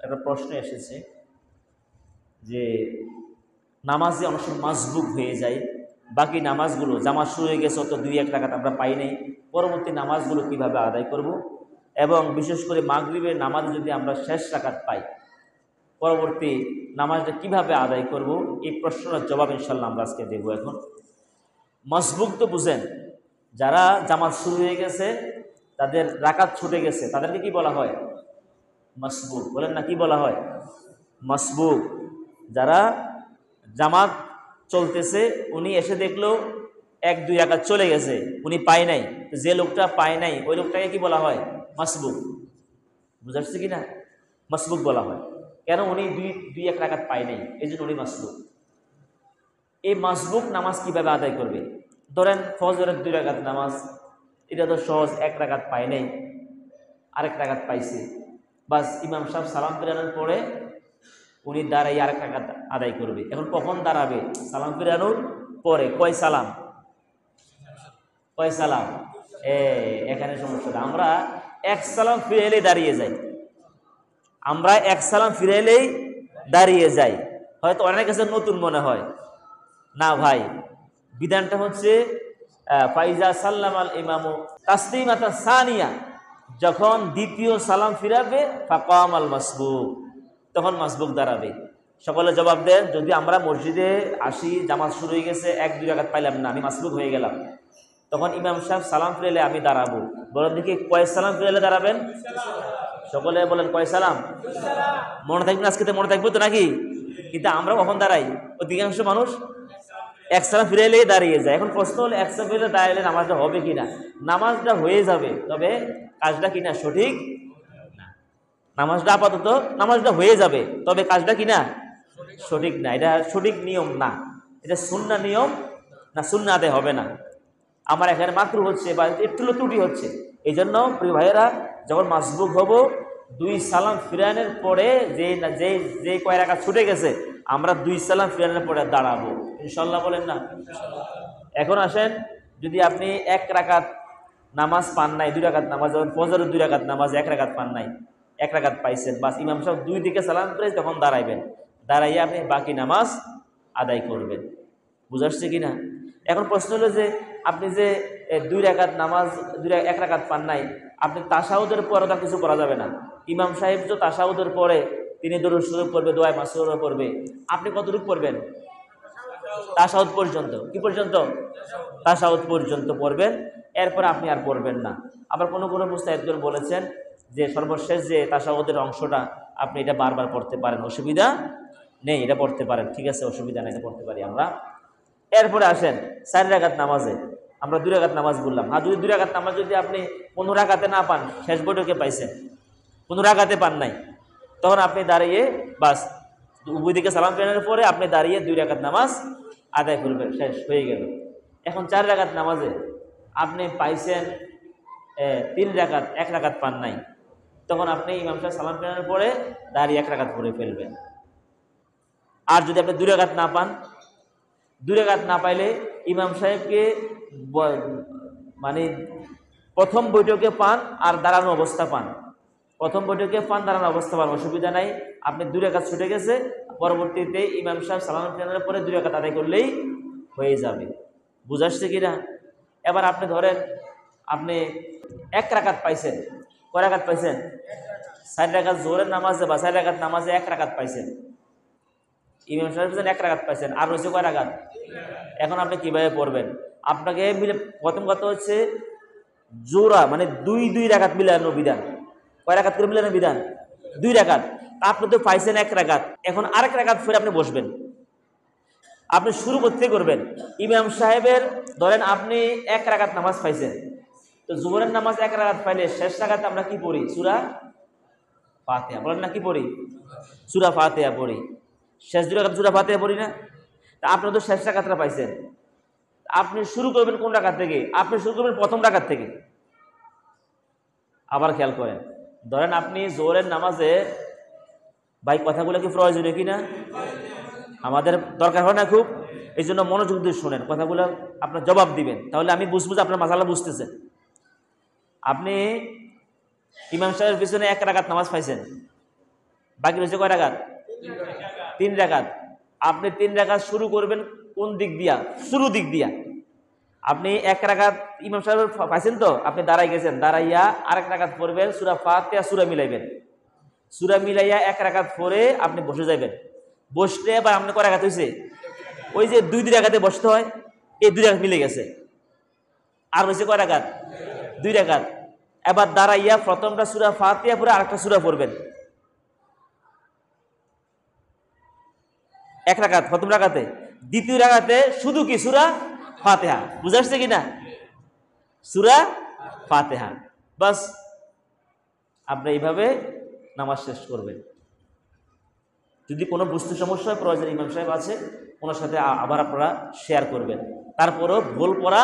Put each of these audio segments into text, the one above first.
একটা প্রশ্ন এসেছে যে নামাজে অনেক সময় মাসবুক হয়ে যায়, বাকি নামাজগুলো জামাত শুরু হয়ে গেছে, অত 2-1 রাকাত আমরা পাই নাই, পরবর্তী নামাজগুলো কিভাবে আদায় করব, এবং বিশেষ করে মাগরিবের নামাজে যদি আমরা শেষ রাকাত পাই, পরবর্তী নামাজটা কিভাবে আদায় করব, এই প্রশ্নটার জবাব ইনশাল্লাহ আমরা আজকে দেবো। এখন মাসবুক তো বুঝেন, যারা জামাত শুরু হয়ে গেছে তাদের রাকাত ছুটে গেছে তাদেরকে কি বলা হয়? মাসবুক। বলেন না, কি বলা হয়? মাসবুক। যারা জামাত চলতেছে, উনি এসে দেখলো 1-2 রাকাত চলে গেছে, উনি পায় নাই, যে লোকটা পায় নাই ওই লোকটাকে কি বলা হয়? মাসবুক। বুঝাচ্ছে কি না? মাসবুক বলা হয়। কেন? উনি 2-1 রাকাত পায় নাই, এই জন্য উনি মাসবুক। এই মাসবুক নামাজ কিভাবে আদায় করবে? ধরেন ফজরের 2 রাকাত নামাজ, এটা তো সহজ, 1 রাকাত পায় নাই, আরেক রাকাত পাইছে, বাস ইমাম সাহেব সালাম ফিরানোর পরে উনি দাঁড়াই আরেক রাকাত আদায় করবে। এখন কখন দাঁড়াবে? সালাম ফিরানোর পরে। কয় সালাম? কয় সালাম? এখানে সমস্যাটা, আমরা 1 সালাম ফিরাইলেই দাঁড়িয়ে যাই, আমরা 1 সালাম ফিরাইলেই দাঁড়িয়ে যাই। হয়তো অনেকের কাছে নতুন মনে হয়, না ভাই, বিধানটা হচ্ছে ফাইজা সাল্লাম আল ইমামু তাসলিমাতা সানিয়া, যখন দ্বিতীয় সালাম ফিরাবে ফাকাম আল মাসবুক, তখন মাসবুক দাঁড়াবে। সকলে জবাব দেন, যদি আমরা মসজিদে আসি, জামাত শুরু হয়ে গেছে, 1-2 রাকাত পাইলাম না, আমি মাসবুক হয়ে গেলাম, তখন ইমাম সাহেব সালাম ফিরাইলে আমি দাঁড়াবো। বলেন দেখি, কয় সালাম ফিরাইলে দাঁড়াবেন? সকলে বলেন কয় সালাম? মনে থাকবে না? আজকে তো মনে থাকবে তো নাকি? কিন্তু আমরা কখন দাঁড়াই? অধিকাংশ মানুষ 1 সালাম ফিরাইলেই দাঁড়িয়ে যায়। এখন প্রশ্ন হলো, 1 সালাম ফিরাইলে দাঁড়াইলে নামাজটা হবে কিনা? নামাজটা হয়ে যাবে, তবে কাজটা কিনা সঠিক না। নামাজটা আপাতত নামাজটা হয়ে যাবে, তবে কাজটা কিনা সঠিক না। এটা সঠিক নিয়ম না, এটা সুন্নাহ নিয়ম না, সুন্নাহ আদায় হবে না। আমার এখানে মাকরু হচ্ছে বা একটু ত্রুটি হচ্ছে, এই জন্য প্রিয় ভাইয়েরা, যখন মাসবুক হব, 2 সালাম ফিরানোর পরে যে কয় রাকাত ছুটে গেছে, আমরা 2 সালাম ফিরানোর পরে দাঁড়াবো ইনশাল্লাহ। বলেন না? এখন আসেন, যদি আপনি 1 রাকাত নামাজ পান নাই, 2 রাকাত নামাজ, যেমন ফজরের 2 রাকাত নামাজ 1 রাকাত পান নাই, 1 রাকাত পাইছেন, বাস ইমাম সাহেব 2 দিকে সালাম ফিরে তখন দাঁড়াইবেন, দাঁড়াইয়া আপনি বাকি নামাজ আদায় করবেন। বুঝাচ্ছে কি না? এখন প্রশ্ন হলো যে, আপনি যে 2 রাকাত নামাজ 1 রাকাত পান নাই, আপনি তাশাহুদের পরে তো কিছু করা যাবে না। ইমাম সাহেব তো তাশাহুদের পরে তিনি দরুদ শরীফ পড়বে, দোয়া মাসুরা পড়বে, আপনি কতটুকু পড়বেন? তাশাহুদ পর্যন্ত। কি পর্যন্ত? তাশাহুদ পর্যন্ত পড়বেন, এরপর আপনি আর পড়বেন না। আবার কোনো মুস্তাহিদগণ বলেছেন যে সর্বশেষ যে তাশাহুদের অংশটা আপনি এটা বারবার পড়তে পারেন, অসুবিধা নেই, এটা পড়তে পারেন, ঠিক আছে, অসুবিধা নেই, এটা পড়তে পারি আমরা। এরপরে আসেন 4 রাকাত নামাজে, আমরা 2 রাকাত নামাজ বললাম। আর যদি 2 রাকাত নামাজ যদি আপনি 15 রাকাতে না পান, শেষ বৈঠকে পাইছেন, 15 রাকাতে পান নাই, তখন আপনি দাঁড়িয়ে বাস উভয় দিকে সালাম ফেরানোর পরে আপনি দাঁড়িয়ে 2 রাকাত নামাজ আদায় করবেন, শেষ হয়ে গেল। এখন 4 রাকাত নামাজে আপনি পাইছেন 3 রাকাত, 1 রাকাত পান নাই, তখন আপনি ইমাম সাহেব সালাম ফেরানোর পরে দাঁড়িয়ে 1 রাকাত পড়ে ফেলবেন। আর যদি আপনি 2 রাকাত না পান, 2 রাকাত না পাইলে ইমাম সাহেবকে মানে প্রথম বৈঠকে পান আর দাঁড়ানো অবস্থা পান, প্রথম বৈঠকে পান, দাঁড়ানো অবস্থা পান, অসুবিধা নাই। আপনি 2 রাকাত ছুটে গেছে, পরবর্তীতে ইমাম সাহেব সালাম ফেরানোর পরে 2 রাকাত আদায় করলেই হয়ে যাবে। বুঝাচ্ছে কিনা? এবার আপনি ধরেন আপনি 1 রাকাত পাইছেন, কয় রাকাত পাইছেন? 4 রাকাত জোহরের নামাজে বা 4 রাকাত নামাজে 1 রাকাত পাইছেন, ইমাম সাহেব 1 রাকাত পাইছেন, আর রয়েছে কয় রাকাত? এখন আপনি কিভাবে পড়বেন? আপনাকে মিলে প্রথম কথা হচ্ছে জোড়া, মানে 2 রাকাত মিলানো বিধান। কয় রাকাত করে মিলানো বিধান? 2 রাকাত। আপনি তো পাইছেন 1 রাকাত, এখন আরেক রাকাত ফিরে আপনি বসবেন। আপনি শুরু করতে করবেন ইমাম সাহেবের, ধরেন আপনি 1 রাকাত নামাজ পাইছেন, তো জোহরের নামাজ 1 রাকাত পাইলে শেষ রাকাতে আমরা কি পড়ি? সূরা ফাতিহা। বলেন না, কি পড়ি? সূরা ফাতিহা পড়ি। শেষ 2 রাকাত সূরা ফাতিহা পড়ি না? তা আপনি তো শেষ রাকাতটা পাইছেন, আপনি শুরু করবেন কোন রাকাত থেকে? আপনি শুরু করবেন প্রথম রাকাত থেকে। আবার খেয়াল করেন, ধরেন আপনি জোহরের নামাজে, ভাই কথাগুলো কি প্রয়োজনীয় কিনা? আমাদের দরকার হয় না খুব, এই জন্য মনোযোগ দিয়ে শোনেন, কথাগুলো আপনার জবাব দিবেন, তাহলে আমি বুঝবো যে আপনার মাসালা বুঝতেছেন। আপনি ইমাম সাহেবের পিছনে 1 রাকাত নামাজ পাইছেন, বাকি রয়েছে কয় রাকাত? 3 রাকাত। আপনি 3 রাকাত শুরু করবেন কোন দিক দিয়া? শুরু দিক দিয়া। আপনি 1 রাকাত ইমাম সাহেব পাইছেন তো, আপনি দাঁড়াই গেছেন, দাঁড়াইয়া আরেক রাকাত পড়বেন, সূরা ফাতিহা সূরা মিলাইবেন, সূরা মিলাইয়া 1 রাকাত পড়ে আপনি বসে যাবেন। বসলে এবার আপনি কয় রাকাত হয়েছে? ওই যে 2 রাকাতে বসতে হয়, এই 2 রাকাত মিলে গেছে। আর হয়েছে কয় রাকাত? 2 রাকাত। এবার দাঁড়াইয়া প্রথমটা সূরা ফাতিহা পড়ে আরেকটা সূরা পড়বেন, 1 রাকাত প্রথম রাকাতে। দ্বিতীয় রাকাতে শুধু কি সূরা ফাতিহা। বুঝা আসছে কিনা? সূরা ফাতিহা। বাস আপনি এইভাবে নামাজ শেষ করবেন। যদি কোনো বুঝতে সমস্যা হয়, প্রয়োজন ইমাম সাহেব আছে, ওনার সাথে আবার আপনারা শেয়ার করবেন। তারপরেও ভুল পড়া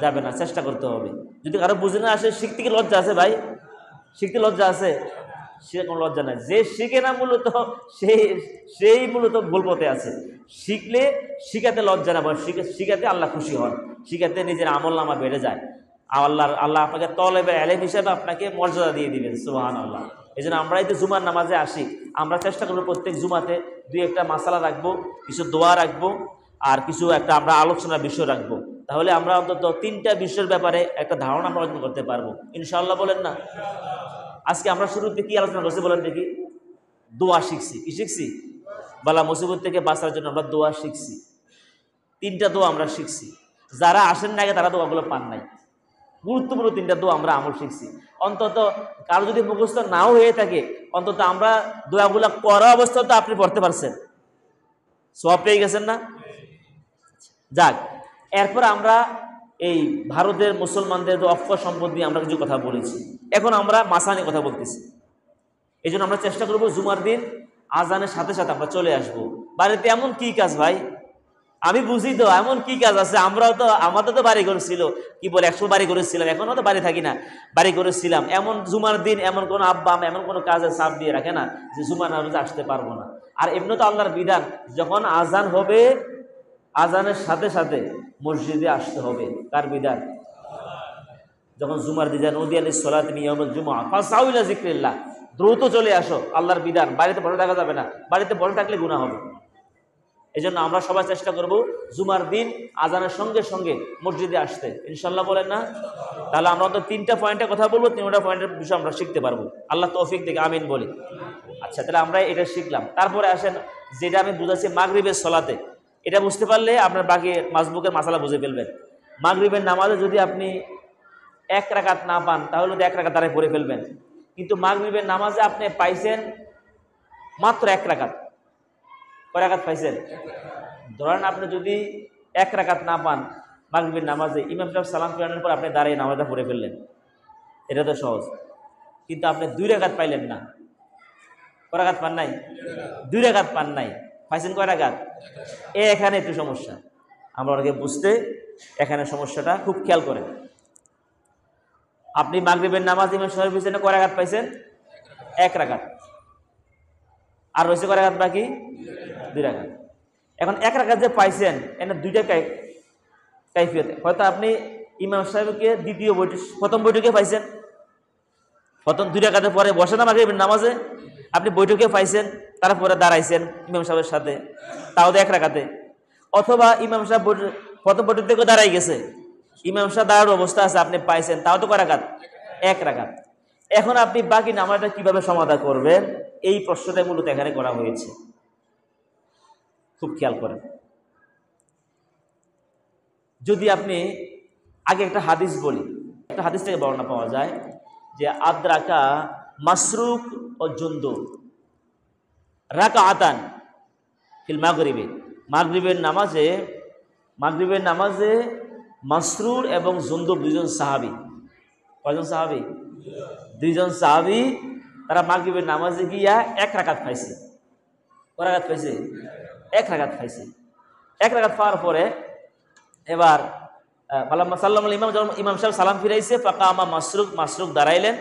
যাবে না, চেষ্টা করতে হবে। যদি কারো বুঝে না আসে, শিখতে কি লজ্জা আছে ভাই? শিখতে লজ্জা আছে? সে কোনো লজ্জা নাই। যে শিখে না মূলত সেই মূলত ভুল পথে আছে। শিখলে শিখাতে লজ্জা না, শিখাতে আল্লাহ খুশি হন, শিখাতে নিজের আমল নামা বেড়ে যায়। আল্লাহ আপনাকে তলেবে এলেম হিসাবে আপনাকে মর্যাদা দিয়ে দিবেন। সুবহানাল্লাহ। এই জন্য আমরা এই যে জুমার নামাজে আসি, আমরা চেষ্টা করবো প্রত্যেক জুমাতে 2-1টা মাসালা রাখবো, কিছু দোয়া রাখবো, আর কিছু একটা আমরা আলোচনার বিষয় রাখবো। তাহলে আমরা অন্তত 3টা বিষয়ের ব্যাপারে একটা ধারণা আমরা অর্জন করতে পারবো ইনশাআল্লাহ। বলেন না? আজকে আমরা শুরুতে কি আলোচনা করছি বলেন দেখি? দোয়া শিখছি। কি শিখছি? বালা মুসিবত থেকে বাঁচার জন্য আমরা দোয়া শিখছি। 3টা দোয়া আমরা শিখছি। যারা আসেন না আগে তারা দোয়াগুলো পান নাই। গুরুত্বপূর্ণ 3টা দোয়া আমরা আমল শিখছি। অন্তত কারো যদি মুখস্থ নাও হয়ে থাকে, অন্তত আমরা দোয়াগুলো করা অবস্থা তো আপনি পড়তে পারছেন, সওয়াব পেয়ে গেছেন না? যাক, এরপর আমরা এই ভারতের মুসলমানদের অক্ষয় সম্পদ নিয়ে আমরা কিছু কথা বলেছি। এখন আমরা মাসা নিয়ে কথা বলতেছি। এই জন্য আমরা চেষ্টা করবো জুমার দিন আজানের সাথে সাথে আমরা চলে আসবো। বাড়িতে এমন কি কাজ ভাই? আমি বুঝি তো এমন কি কাজ আছে। আমরাও তো, আমাদের তো বাড়ি করেছিল, কি বলে 100 বাড়ি করেছিলাম, এখনও তো বাড়ি থাকি না, বাড়ি করেছিলাম। এমন জুমার দিন এমন কোনো আব্বা এমন কোনো কাজের চাপ দিয়ে রাখে না যে জুমার নামাজে আসতে পারবো না। আর এমনি তো আল্লাহর বিধান, যখন আজান হবে আজানের সাথে সাথে মসজিদে আসতে হবে। কার বিধান? যখন জুমার দিন নদী আলী সলাত নিয়মুল জুমা ফাসাউ ইলা যিকরিল্লাহ, দ্রুত চলে আসো, আল্লাহর বিধান। বাড়িতে বসে থাকা যাবে না, বাড়িতে বসে থাকলে গুনাহ হবে। এই জন্য আমরা সবাই চেষ্টা করব জুমার দিন আজানের সঙ্গে সঙ্গে মসজিদে আসতে ইনশাল্লাহ। বলেন না? তাহলে আমরা তো 3টা পয়েন্টে কথা বলবো, 3টা পয়েন্টের বিষয় আমরা শিখতে পারবো। আল্লাহ তৌফিক দিকে আমিন বলি। আচ্ছা, তাহলে আমরা এটা শিখলাম। তারপরে আসেন যেটা আমি বুঝাচ্ছি মাগরিবের সলাতে, এটা বুঝতে পারলে আপনার বাকি মাসবুকের মাসালা বুঝে ফেলবেন। মাগরিবের নামাজে যদি আপনি 1 রাকাত না পান, তাহলে তো 1 রাকাত দাঁড়ায় পড়ে ফেলবেন। কিন্তু মাগরিবের নামাজে আপনি পাইছেন মাত্র 1 রাকাত। কয় রাকাত পাইছেন? ধরেন আপনি যদি 1 রাকাত না পান মাগরিবের নামাজে, ইমাম সাহেব সালাম ফিরানোর পর আপনি দাঁড়িয়ে নামাজটা পড়ে ফেললেন, এটা তো সহজ। কিন্তু আপনি 2 রাকাত পাইলেন না। কয় রাকাত পান নাই? 2 রাকাত পান নাই, পাইছেন কয় রাকাত? এখানে একটু সমস্যা, আমরা অনেকে বুঝতে এখানে সমস্যাটা খুব খেয়াল করেন। আপনি মাগরিবের নামাজ ইমাম সাহেবের পিছনে কয় রাকাত পাইছেন? 1 রাকাত। আর রয়েছে কয় রাকাত বাকি? 2 রাকাত। এখন 1 রাকাত যে পাইছেন, এখানে 2টা কাইফিয়ত। হয়তো আপনি ইমাম সাহেবকে দ্বিতীয় বৈঠক, প্রথম বৈঠকে পাইছেন, প্রথম 2 রাকাতের পরে বসে না মাগরিবের নামাজে, আপনি বৈঠকে পাইছেন, তারপরে দাঁড়াইছেন ইমাম সাহেবের সাথে, তাও তো 1 রাকাতে। অথবা ইমাম সাহেব প্রথম বৈঠক থেকে দাঁড়াই গেছে, ইমাম সাহেব দাঁড়ানোর অবস্থা আছে, আপনি পাইছেন, তাও তো কয় রাকাত? 1 রাকাত। এখন আপনি বাকি নামাজটা কিভাবে সমাধা করবেন, এই প্রশ্নটা মূলত এখানে করা হয়েছে। খুব খেয়াল করেন। যদি আপনি আগে একটা হাদিস বলি, একটা হাদিস থেকে বর্ণনা পাওয়া যায় যে আদ্রাকা মাসরুক ও জুন্দু রাকাআতান ফিল মাগরিবে, মাগরিবের নামাজে মাসরুর এবং জুন্দুব 2জন সাহাবী। কয়জন সাহাবী? 2জন সাহাবী। তারা মাগরিবের নামাজে গিয়া 1 রাকাত পাইছে। কয় রাকাত পাইছে? 1 রাকাত পাইছে। 1 রাকাত পাওয়ার পরে এবার ইমাম সাহেব সালাম ফিরাইছে, ফাকামা মাসরুক দাঁড়াইলেন,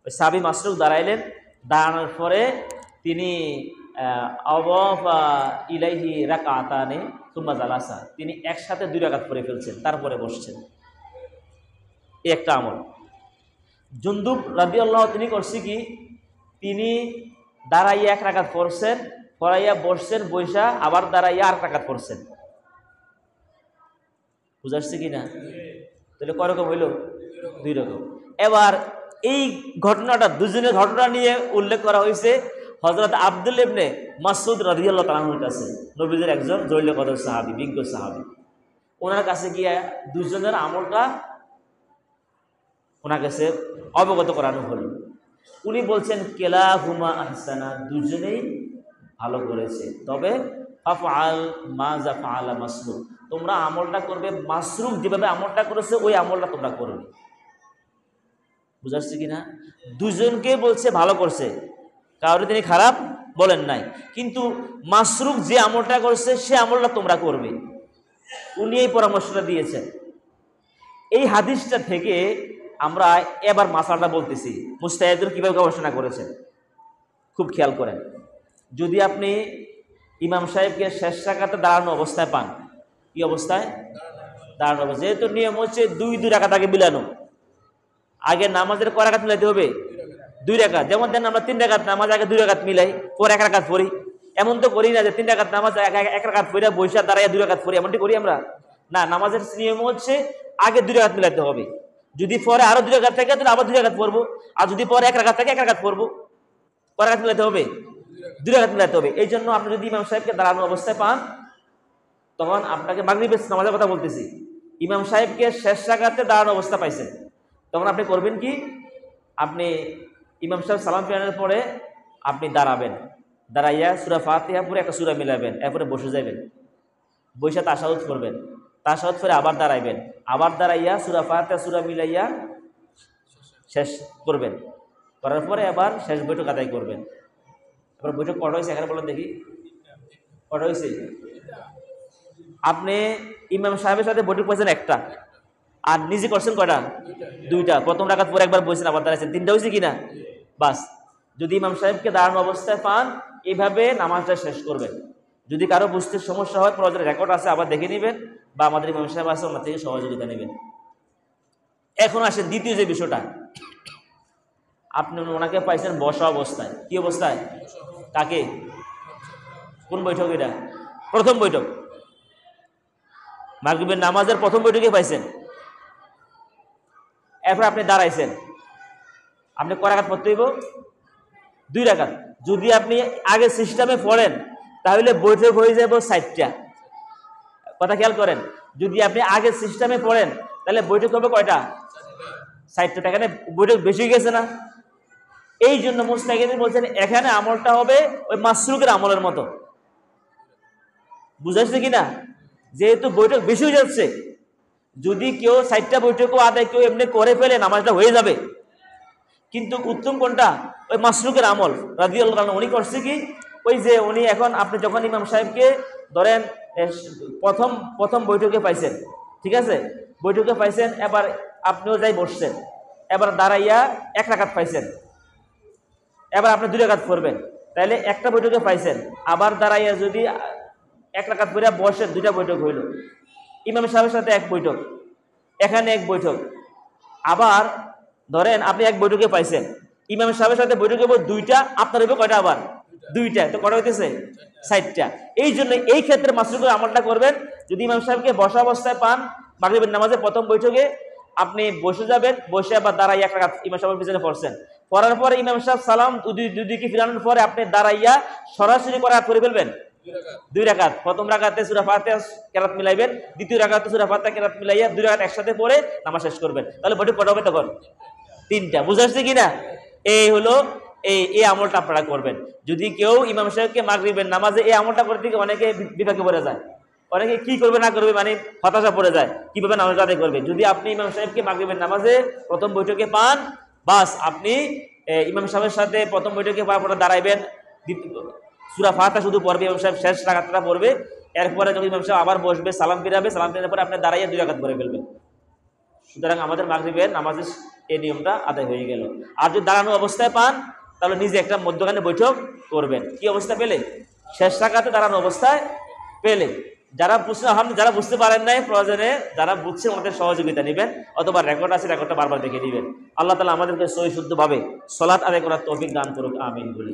সাহাবী মাসরুক দাঁড়াইলেন। দাঁড়ানোর পরে তিনি আওয়াফা ইলাইহি রাকাতানি সুম্মা জালাসা, তিনি একসাথে 2 রাকাত পড়ে ফেলছেন, তারপরে বসছেন। এই একটা আমল। জুন্দুব রাদিয়াল্লাহু তিনি করছে কি, তিনি দাঁড়াইয়া 1 রাকাত পড়ছেন, পড়াইয়া বসছেন, বৈশা আবার দাঁড়াইয়া 8 রাকাত পড়ছেন। বুঝাচ্ছে কিনা? তাহলে কয় রকম হইল? 2 রকম। এবার এই ঘটনাটা, দুজনের ঘটনা নিয়ে উল্লেখ করা হয়েছে হযরত আব্দুল্লাহ ইবনে মাসউদ রাদিয়াল্লাহু তাআলার কাছে, নবীদের একজন জলিল কদর সাহাবী, বিজ্ঞ সাহাবী। ওনার কাছে গিয়ে দুজনের আমলটা ওনার কাছে অবগত করানো হলো। উনি বলছেন কেলাহুমা আহসানা, দুজনেই ভালো করেছে, তবে ফাফআল মা যা ফাআলা মাসরুক, তোমরা আমলটা করবে মাসরুক যেভাবে আমলটা করেছে ওই আমলটা তোমরা করবে। বুঝাচ্ছে কিনা? দুজনকে বলছে ভালো করছে, কাউরে তিনি খারাপ বলেন নাই, কিন্তু মাসরুক যে আমলটা করছে সে আমলটা তোমরা করবে, উনি এই পরামর্শটা দিয়েছেন। এই হাদিসটা থেকে আমরা এবার মাসালাটা বলতেছি মুস্তাহিদুল কিভাবে গবেষণা করেছেন, খুব খেয়াল করেন। যদি আপনি ইমাম সাহেবকে শেষ রাকাতে দাঁড়ানো অবস্থায় পান, কি অবস্থায়? দাঁড়ানো অবস্থায়। যেহেতু নিয়ম হচ্ছে 2 রাকাত আগে মিলানো, আগে নামাজের কয় রাকাত মিলাইতে হবে? 2 রাকাত। যেমন দেন আমরা 3 রাকাত নামাজ আগে 2 রাকাত মিলাই, পরে 1 রাকাত পড়ি। এমন তো করি না যে 3 রাকাত নামাজ 1 রাকাত পড়ে বৈশা দাঁড়াইয়া 2 রাকাত পড়ি, এমনটি করি আমরা না। নামাজের নিয়ম হচ্ছে আগে 2 রাকাত মিলাইতে হবে, যদি পরে আরো 2 রাকাত থাকে তাহলে আবার 2 রাকাত পড়বো, আর যদি পরে 1 রাকাত থাকে 1 রাকাত পড়বো। কয় রাকাত মিলাইতে হবে? 2 রাকাত মিলাইতে হবে। এই জন্য আপনি যদি ইমাম সাহেবকে দাঁড়ানো অবস্থায় পান, তখন আপনাকে মাগরিবের নামাজের কথা বলতেছি, ইমাম সাহেবকে শেষ রাকাতে দাঁড়ানো অবস্থা পাইছেন, তখন আপনি করবেন কি? আপনি ইমাম সাহেব সালাম ফিরানোর পরে আপনি দাঁড়াবেন, দাঁড়াইয়া সূরা ফাতিহা পড়ে একটা সূরা মিলাবেন, এরপরে বসে যাবেন, বসে তাশাহুদ করবেন, তাশাহুদ করে আবার দাঁড়াইবেন, আবার দাঁড়াইয়া সূরা ফাতিহা সূরা মিলাইয়া শেষ করবেন, করার পরে আবার শেষ বৈঠক আদায় করবেন। এবার বৈঠক কটা হয়েছে এখানে বলেন দেখি, কটা হয়েছে? আপনি ইমাম সাহেবের সাথে বৈঠক করেছেন একটা, আর নিজে করছেন কয়টা? 2টা। প্রথম রাকাত পরে একবার বসেছেন, আবার দাঁড়াইছেন, 3টা হয়েছে কিনা? বাস। যদি ইমাম সাহেবকে দাঁড়ানো অবস্থায় পান, এইভাবে নামাজটা শেষ করবেন। যদি কারো বুঝতে সমস্যা হয়, প্রয়োজনে রেকর্ড আছে আবার দেখে নেবেন, বা আমাদের ইমাম সাহেব আছে ওনার থেকে সহযোগিতা নেবেন। এখন আসেন দ্বিতীয় যে বিষয়টা, আপনি ওনাকে পাইছেন বসা অবস্থায়। কি অবস্থায়? কাকে? কোন বৈঠক এটা? প্রথম বৈঠক, মাগরিবের নামাজের প্রথম বৈঠকে পাইছেন। এরপর আপনি দাঁড়াইছেন, আপনি কয় রাকাত পড়তে হইব? 2 রাকাত। যদি আপনি আগে সিস্টেমে পড়েন তাহলে বৈঠক হয়ে যাবে 60টা। কথা খেয়াল করেন, যদি আপনি আগে সিস্টেমে পড়েন তাহলে বৈঠক হবে কয়টা? 60টা। এখানে বৈঠক বেশি গেছে না? এই জন্য মুস্তাহিদিন বলছেন এখানে আমলটা হবে ওই মাসরুকের আমলের মতো। বুঝাচ্ছে কিনা? যেহেতু বৈঠক বেশি হয়ে যাচ্ছে, যদি কেউ 60টা বৈঠকও আদায় কেউ এমনি করে ফেলে নামাজটা হয়ে যাবে, কিন্তু উত্তম কোনটা? ওই মাসরুকের আমল। রাদিয়াল্লাহু আনহু উনি করছে কি, ওই যে উনি এখন আপনি যখন ইমাম সাহেবকে ধরেন প্রথম বৈঠকে পাইছেন, ঠিক আছে, বৈঠকে পাইছেন, এবার আপনিও যাই বসছেন, এবার দাঁড়াইয়া 1 রাকাত পাইছেন, এবার আপনি 2 রাকাত পড়বেন, তাহলে একটা বৈঠকে পাইছেন, আবার দাঁড়াইয়া যদি 1 রাকাত পড়ে বসেন, 2টা বৈঠক হইল। ইমাম সাহেবের সাথে 1 বৈঠক, এখানে 1 বৈঠক, আবার ধরেন আপনি 1 বৈঠকে পাইছেন, ইমাম সাহেবের সাথে বৈঠক হইব 2টা, আপনার হইব কয়টা? আবার 2টা। তো কটা হইতেছে? 60টা। এই জন্য এই ক্ষেত্রে মাসরুকের আমলটা করবেন, যদি ইমাম সাহেবকে বসা অবস্থায় পান মাগরিবের নামাজের প্রথম বৈঠকে, আপনি বসে যাবেন, বসে আবার দাঁড়াই 1 রাকাত ইমাম সাহেবের পিছনে পড়ছেন, পড়ার পরে ইমাম সাহেব সালাম দুদিকে ফিরানোর পরে আপনি দাঁড়াইয়া সরাসরি করা করে ফেলবেন 2 রাকাত। প্রথম রাকাতে সূরা ফাতিহা কেরাত মিলাইবেন, দ্বিতীয় রাকাতে সূরা ফাতিহা কেরাত মিলাইয়া 2 রাকাত একসাথে পড়ে নামাজ শেষ করবেন। তাহলে বৈঠক কটা হবে তখন? 3টা। বুঝাচ্ছে কিনা? এই হলো এই আমলটা আপনারা করবেন। যদি কেউ ইমাম সাহেবকে মাগরিবের নামাজে এই আমলটা করতে গিয়ে অনেকে বিপাকে পড়ে যায়, অনেকে কি করবে না করবে মানে হতাশা পড়ে যায়, কিভাবে নামাজ আদায় করবে। যদি আপনি ইমাম সাহেবকে মাগরিবের নামাজে প্রথম বৈঠকে পান, বাস আপনি ইমাম সাহেবের সাথে প্রথম বৈঠকে পাওয়ার পরে দাঁড়াইবেন, সূরা ফাতিহা শুধু পড়বে, ইমাম সাহেব শেষ রাকাতটা পড়বে, এরপরে যখন ইমাম সাহেব আবার বসবে, সালাম ফিরাবে, সালাম ফিরানোর পরে আপনি দাঁড়াইয়া 2 রাকাত পড়ে ফেলবেন। সুতরাং আমাদের মাগরিবের নামাজের এই নিয়মটা আদায় হয়ে গেল। আর যদি দাঁড়ানো অবস্থায় পান তাহলে নিজে একটা মধ্যখানে বৈঠক করবেন। কি অবস্থা পেলে? শেষ রাকাতে দাঁড়ানো অবস্থায় পেলে। যারা যারা বুঝতে পারেন নাই, প্রয়োজনে যারা বুঝছেন ওদের সহযোগিতা নেবেন, অথবা রেকর্ড আছে রেকর্ডটা বারবার দেখে নেবেন। আল্লাহ তাআলা আমাদেরকে সহি শুদ্ধভাবে সালাত আদায় করার তৌফিক দান করুক, আমিন বলি।